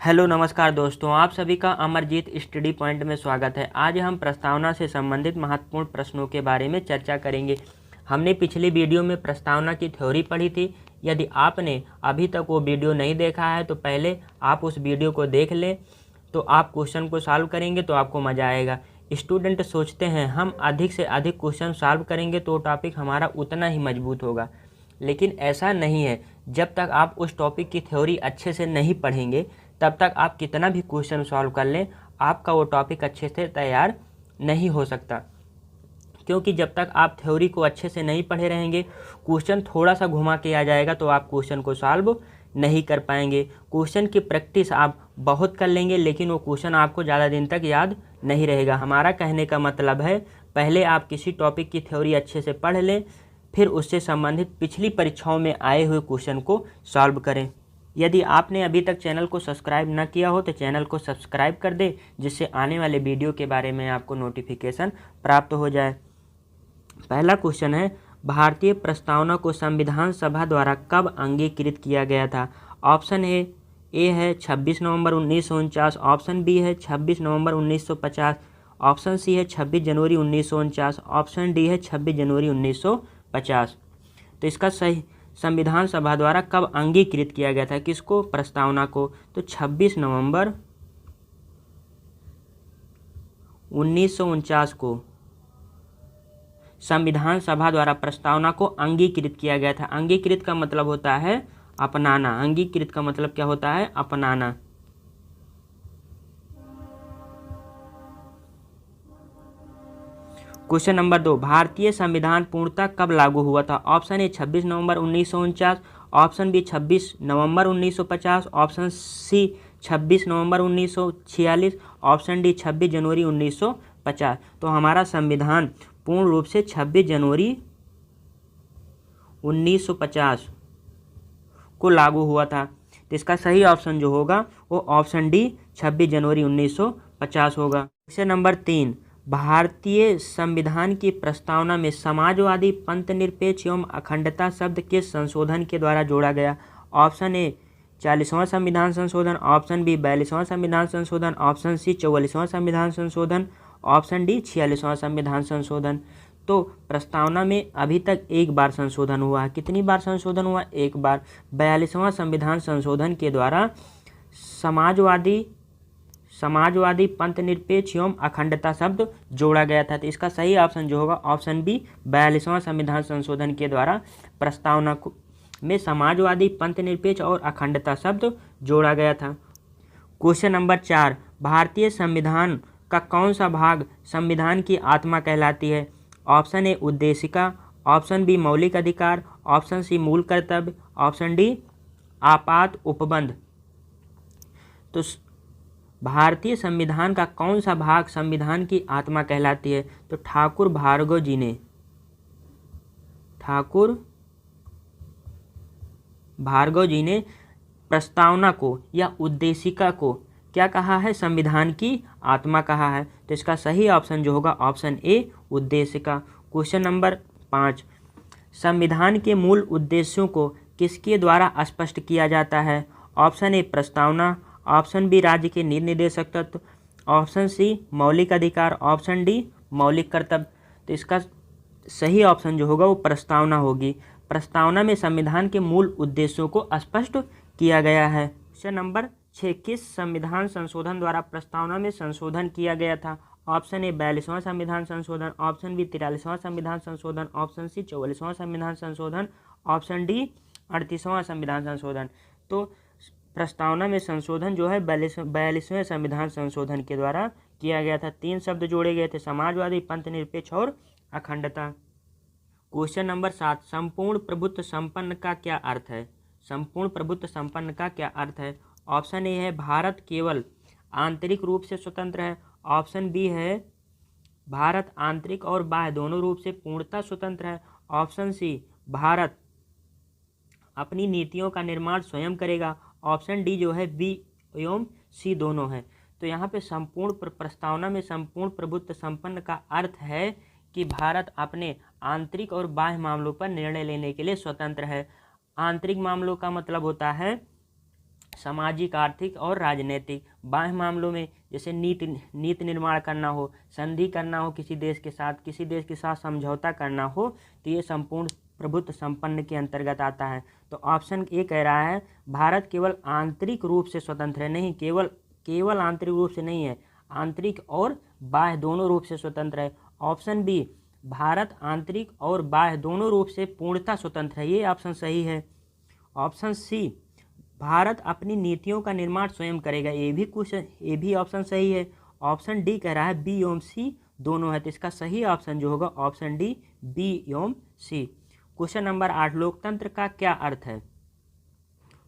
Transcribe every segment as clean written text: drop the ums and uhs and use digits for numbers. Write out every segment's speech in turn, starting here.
Hello नमस्कार दोस्तों, आप सभी का अमरजीत स्टडी पॉइंट में स्वागत है। आज हम प्रस्तावना से संबंधित महत्वपूर्ण प्रश्नों के बारे में चर्चा करेंगे। हमने पिछली वीडियो में प्रस्तावना की थ्योरी पढ़ी थी। यदि आपने अभी तक वो वीडियो नहीं देखा है तो पहले आप उस वीडियो को देख लें, तो आप क्वेश्चन को सॉल्व करेंगे तो आपको मज़ा आएगा। स्टूडेंट सोचते हैं हम अधिक से अधिक क्वेश्चन सॉल्व करेंगे तो टॉपिक हमारा उतना ही मजबूत होगा, लेकिन ऐसा नहीं है। जब तक आप उस टॉपिक की थ्योरी अच्छे से नहीं पढ़ेंगे तब तक आप कितना भी क्वेश्चन सॉल्व कर लें, आपका वो टॉपिक अच्छे से तैयार नहीं हो सकता। क्योंकि जब तक आप थ्योरी को अच्छे से नहीं पढ़े रहेंगे, क्वेश्चन थोड़ा सा घुमा के आ जाएगा तो आप क्वेश्चन को सॉल्व नहीं कर पाएंगे। क्वेश्चन की प्रैक्टिस आप बहुत कर लेंगे, लेकिन वो क्वेश्चन आपको ज़्यादा दिन तक याद नहीं रहेगा। हमारा कहने का मतलब है, पहले आप किसी टॉपिक की थ्योरी अच्छे से पढ़ लें, फिर उससे संबंधित पिछली परीक्षाओं में आए हुए क्वेश्चन को सॉल्व करें। यदि आपने अभी तक चैनल को सब्सक्राइब न किया हो तो चैनल को सब्सक्राइब कर दे, जिससे आने वाले वीडियो के बारे में आपको नोटिफिकेशन प्राप्त हो जाए। पहला क्वेश्चन है, भारतीय प्रस्तावना को संविधान सभा द्वारा कब अंगीकृत किया गया था? ऑप्शन ए है 26 नवंबर 1949, ऑप्शन बी है 26 नवंबर 1950, ऑप्शन सी है 26 जनवरी 1949, ऑप्शन डी है 26 जनवरी 1950। तो इसका सही संविधान सभा द्वारा कब अंगीकृत किया गया था किसको? प्रस्तावना को। तो 26 नवंबर 1949 को संविधान सभा द्वारा प्रस्तावना को अंगीकृत किया गया था। अंगीकृत का मतलब होता है अपनाना। अंगीकृत का मतलब क्या होता है? अपनाना। क्वेश्चन नंबर 2, भारतीय संविधान पूर्णतः कब लागू हुआ था? ऑप्शन ए 26 नवंबर 1949, ऑप्शन बी 26 नवंबर 1950, ऑप्शन सी 26 नवंबर 1946, ऑप्शन डी 26 जनवरी 1950। तो हमारा संविधान पूर्ण रूप से 26 जनवरी 1950 को लागू हुआ था। तो इसका सही ऑप्शन जो होगा वो ऑप्शन डी 26 जनवरी 1950 होगा। क्वेश्चन नंबर 3, भारतीय संविधान की प्रस्तावना में समाजवादी, पंथनिरपेक्ष एवं अखंडता शब्द किस संशोधन के द्वारा जोड़ा गया? ऑप्शन ए 40वां संविधान संशोधन, ऑप्शन बी 42वां संविधान संशोधन, ऑप्शन सी 44वां संविधान संशोधन, ऑप्शन डी 46वां संविधान संशोधन। तो प्रस्तावना में अभी तक एक बार संशोधन हुआ है। कितनी बार संशोधन हुआ? एक बार। 42वां संविधान संशोधन के द्वारा समाजवादी, पंथनिरपेक्ष एवं अखंडता शब्द जोड़ा गया था। तो इसका सही ऑप्शन जो होगा ऑप्शन बी 42वां संविधान संशोधन के द्वारा प्रस्तावना में समाजवादी, पंथनिरपेक्ष और अखंडता शब्द जोड़ा गया था। क्वेश्चन नंबर 4, भारतीय संविधान का कौन सा भाग संविधान की आत्मा कहलाती है? ऑप्शन ए उद्देशिका, ऑप्शन बी मौलिक अधिकार, ऑप्शन सी मूल कर्तव्य, ऑप्शन डी आपात उपबंध। तो भारतीय संविधान का कौन सा भाग संविधान की आत्मा कहलाती है? तो ठाकुर भार्गव जी ने प्रस्तावना को या उद्देशिका को क्या कहा है? संविधान की आत्मा कहा है। तो इसका सही ऑप्शन जो होगा ऑप्शन ए उद्देशिका। क्वेश्चन नंबर 5, संविधान के मूल उद्देश्यों को किसके द्वारा स्पष्ट किया जाता है? ऑप्शन ए प्रस्तावना, ऑप्शन बी राज्य के नीति निर्देशक तत्व, ऑप्शन सी मौलिक अधिकार, ऑप्शन डी मौलिक कर्तव्य। तो इसका सही ऑप्शन जो होगा वो प्रस्तावना होगी। प्रस्तावना में संविधान के मूल उद्देश्यों को स्पष्ट किया गया है। क्वेश्चन नंबर 6, किस संविधान संशोधन द्वारा प्रस्तावना में संशोधन किया गया था? ऑप्शन ए 42वां संविधान संशोधन, ऑप्शन बी 43वां संविधान संशोधन, ऑप्शन सी 44वां संविधान संशोधन, ऑप्शन डी 38वां संविधान संशोधन। तो प्रस्तावना में संशोधन जो है 42वें संविधान संशोधन के द्वारा किया गया था। 3 शब्द जोड़े गए थे, समाजवादी, पंथनिरपेक्ष और अखंडता। क्वेश्चन नंबर 7, संपूर्ण प्रभुत्व संपन्न का क्या अर्थ है? संपूर्ण प्रभुत्व संपन्न का क्या अर्थ है? ऑप्शन ए है भारत केवल आंतरिक रूप से स्वतंत्र है, ऑप्शन बी है भारत आंतरिक और बाह्य दोनों रूप से पूर्णतः स्वतंत्र है, ऑप्शन सी भारत अपनी नीतियों का निर्माण स्वयं करेगा, ऑप्शन डी जो है बी एवं सी दोनों है। तो यहाँ पे संपूर्ण प्रस्तावना में संपूर्ण प्रभुत्व संपन्न का अर्थ है कि भारत अपने आंतरिक और बाह्य मामलों पर निर्णय लेने के लिए स्वतंत्र है। आंतरिक मामलों का मतलब होता है सामाजिक, आर्थिक और राजनीतिक। बाह्य मामलों में जैसे नीति निर्माण करना हो, संधि करना हो किसी देश के साथ समझौता करना हो, तो ये संपूर्ण प्रभुत्व संपन्न के अंतर्गत आता है। तो ऑप्शन ए कह रहा है भारत केवल आंतरिक रूप से स्वतंत्र है, नहीं, केवल आंतरिक रूप से नहीं है, आंतरिक और बाह्य दोनों रूप से स्वतंत्र है। ऑप्शन बी, भारत आंतरिक और बाह्य दोनों रूप से पूर्णतः स्वतंत्र है, ये ऑप्शन सही है। ऑप्शन सी, भारत अपनी नीतियों का निर्माण स्वयं करेगा, ये भी ऑप्शन सही है। ऑप्शन डी कह रहा है बी एवं सी दोनों है, तो इसका सही ऑप्शन जो होगा ऑप्शन डी, बी एवं सी। क्वेश्चन नंबर 8, लोकतंत्र का क्या अर्थ है?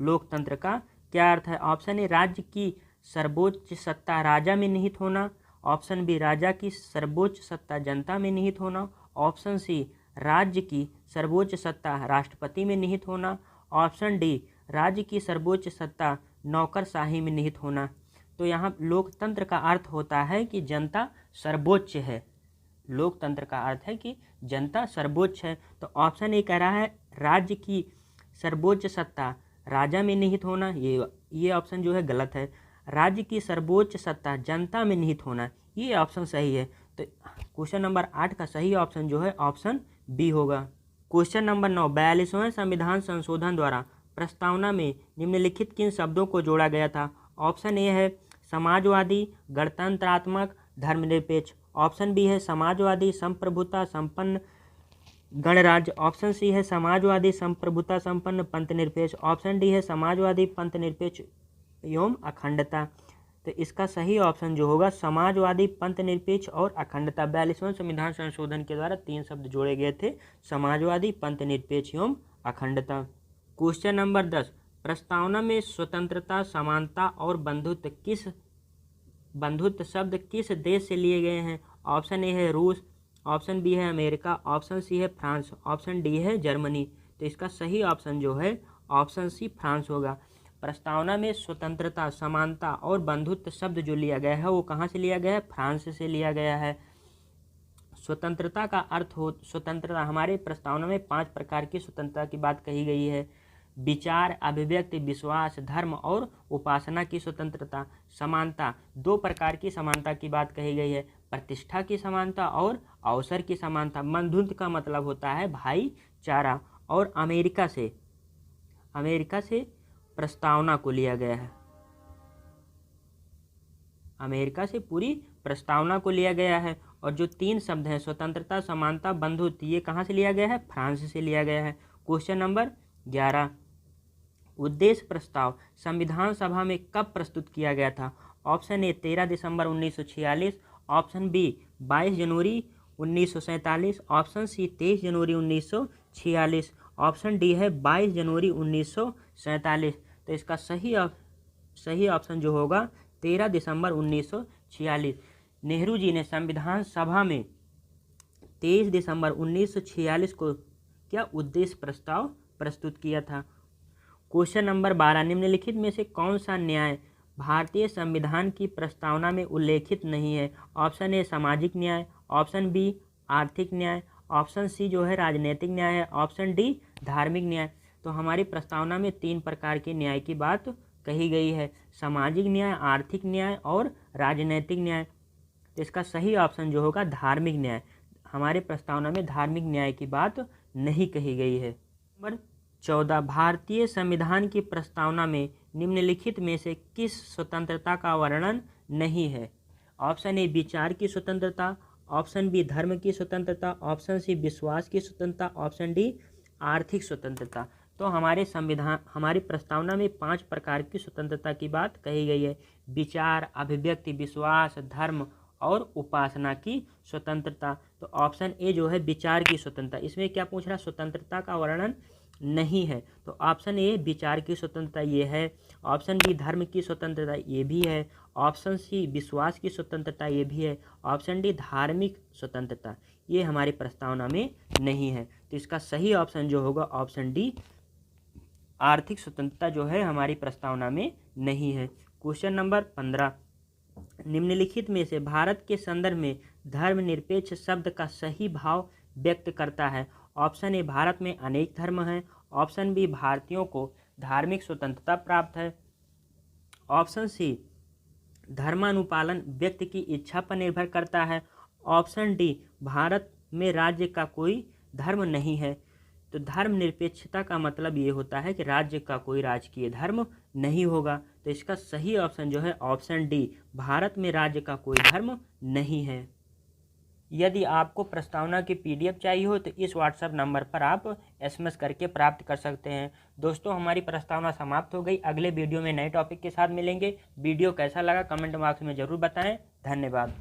लोकतंत्र का क्या अर्थ है? ऑप्शन ए, राज्य की सर्वोच्च सत्ता राजा में निहित होना। ऑप्शन बी, राजा की सर्वोच्च सत्ता जनता में निहित होना। ऑप्शन सी, राज्य की सर्वोच्च सत्ता राष्ट्रपति में निहित होना। ऑप्शन डी, राज्य की सर्वोच्च सत्ता नौकरशाही में निहित होना। तो यहाँ लोकतंत्र का अर्थ होता है कि जनता सर्वोच्च है। लोकतंत्र का अर्थ है कि जनता सर्वोच्च है। तो ऑप्शन ए कह रहा है राज्य की सर्वोच्च सत्ता राजा में निहित होना, ये ऑप्शन जो है गलत है। राज्य की सर्वोच्च सत्ता जनता में निहित होना, ये ऑप्शन सही है। तो क्वेश्चन नंबर 8 का सही ऑप्शन जो है ऑप्शन बी होगा। क्वेश्चन नंबर 9, 42वें संविधान संशोधन द्वारा प्रस्तावना में निम्नलिखित किन शब्दों को जोड़ा गया था? ऑप्शन ए है समाजवादी, गणतंत्रात्मक, धर्मनिरपेक्ष। ऑप्शन बी है समाजवादी, संप्रभुता संपन्न, गणराज्य। ऑप्शन सी है समाजवादी, संप्रभुता संपन्न, पंथनिरपेक्ष। ऑप्शन डी है समाजवादी, पंथनिरपेक्ष एवं अखंडता। तो इसका सही ऑप्शन जो होगा समाजवादी, पंथनिरपेक्ष और अखंडता। 42वें संविधान संशोधन के द्वारा 3 शब्द जोड़े गए थे, समाजवादी, पंथनिरपेक्ष एवं अखंडता। क्वेश्चन नंबर 10, प्रस्तावना में स्वतंत्रता, समानता और बंधुत्व शब्द किस देश से लिए गए हैं? ऑप्शन ए है रूस, ऑप्शन बी है अमेरिका, ऑप्शन सी है फ्रांस, ऑप्शन डी है जर्मनी। तो इसका सही ऑप्शन जो है ऑप्शन सी, फ्रांस होगा। प्रस्तावना में स्वतंत्रता, समानता और बंधुत्व शब्द जो लिया गया है वो कहाँ से लिया गया है? फ्रांस से लिया गया है। स्वतंत्रता का अर्थ हो, स्वतंत्रता, हमारे प्रस्तावना में 5 प्रकार की स्वतंत्रता की बात कही गई है। विचार, अभिव्यक्ति, विश्वास, धर्म और उपासना की स्वतंत्रता। समानता, 2 प्रकार की समानता की बात कही गई है, प्रतिष्ठा की समानता और अवसर की समानता। बंधुत्व का मतलब होता है भाईचारा। और अमेरिका से प्रस्तावना को लिया गया है, अमेरिका से पूरी प्रस्तावना को लिया गया है। और जो 3 शब्द हैं स्वतंत्रता, समानता, बंधुत्व, ये कहाँ से लिया गया है? फ्रांस से लिया गया है। क्वेश्चन नंबर 11, उद्देश्य प्रस्ताव संविधान सभा में कब प्रस्तुत किया गया था? ऑप्शन ए 13 दिसंबर 1946, ऑप्शन बी 22 जनवरी 1947, ऑप्शन सी 23 जनवरी 1946, ऑप्शन डी है 22 जनवरी 1947। तो इसका सही ऑप्शन जो होगा 13 दिसंबर 1946। नेहरू जी ने संविधान सभा में 23 दिसंबर 1946 को क्या उद्देश्य प्रस्ताव प्रस्तुत किया था। क्वेश्चन नंबर 12, निम्नलिखित में से कौन सा न्याय भारतीय संविधान की प्रस्तावना में उल्लेखित नहीं है? ऑप्शन ए सामाजिक न्याय, ऑप्शन बी आर्थिक न्याय, ऑप्शन सी जो है राजनीतिक न्याय है, ऑप्शन डी धार्मिक न्याय। तो हमारी प्रस्तावना में 3 प्रकार के न्याय की बात कही गई है, सामाजिक न्याय, आर्थिक न्याय और राजनीतिक न्याय। तो इसका सही ऑप्शन जो होगा धार्मिक न्याय। हमारे प्रस्तावना में धार्मिक न्याय की बात नहीं कही गई है। नंबर 14, भारतीय संविधान की प्रस्तावना में निम्नलिखित में से किस स्वतंत्रता का वर्णन नहीं है? ऑप्शन ए विचार की स्वतंत्रता, ऑप्शन बी धर्म की स्वतंत्रता, ऑप्शन सी विश्वास की स्वतंत्रता, ऑप्शन डी आर्थिक स्वतंत्रता। तो हमारी प्रस्तावना में 5 प्रकार की स्वतंत्रता की बात कही गई है, विचार, अभिव्यक्ति, विश्वास, धर्म और उपासना की स्वतंत्रता। तो ऑप्शन ए जो है विचार की स्वतंत्रता, इसमें क्या पूछ रहा है? स्वतंत्रता का वर्णन नहीं है। तो ऑप्शन ए विचार की स्वतंत्रता ये है, ऑप्शन बी धर्म की स्वतंत्रता ये भी है, ऑप्शन सी विश्वास की स्वतंत्रता ये भी है, ऑप्शन डी धार्मिक स्वतंत्रता ये हमारी प्रस्तावना में नहीं है। तो इसका सही ऑप्शन जो होगा ऑप्शन डी आर्थिक स्वतंत्रता जो है हमारी प्रस्तावना में नहीं है। क्वेश्चन नंबर 15, निम्नलिखित में से भारत के संदर्भ में धर्मनिरपेक्ष शब्द का सही भाव व्यक्त करता है? ऑप्शन ए भारत में अनेक धर्म हैं, ऑप्शन बी भारतीयों को धार्मिक स्वतंत्रता प्राप्त है, ऑप्शन सी, धर्मानुपालन व्यक्ति की इच्छा पर निर्भर करता है। ऑप्शन डी, भारत में राज्य का कोई धर्म नहीं है। तो धर्मनिरपेक्षता का मतलब ये होता है कि राज्य का कोई राजकीय धर्म नहीं होगा। तो इसका सही ऑप्शन जो है ऑप्शन डी, भारत में राज्य का कोई धर्म नहीं है। यदि आपको प्रस्तावना की PDF चाहिए हो तो इस WhatsApp नंबर पर आप SMS करके प्राप्त कर सकते हैं। दोस्तों, हमारी प्रस्तावना समाप्त हो गई। अगले वीडियो में नए टॉपिक के साथ मिलेंगे। वीडियो कैसा लगा कमेंट बॉक्स में ज़रूर बताएं। धन्यवाद।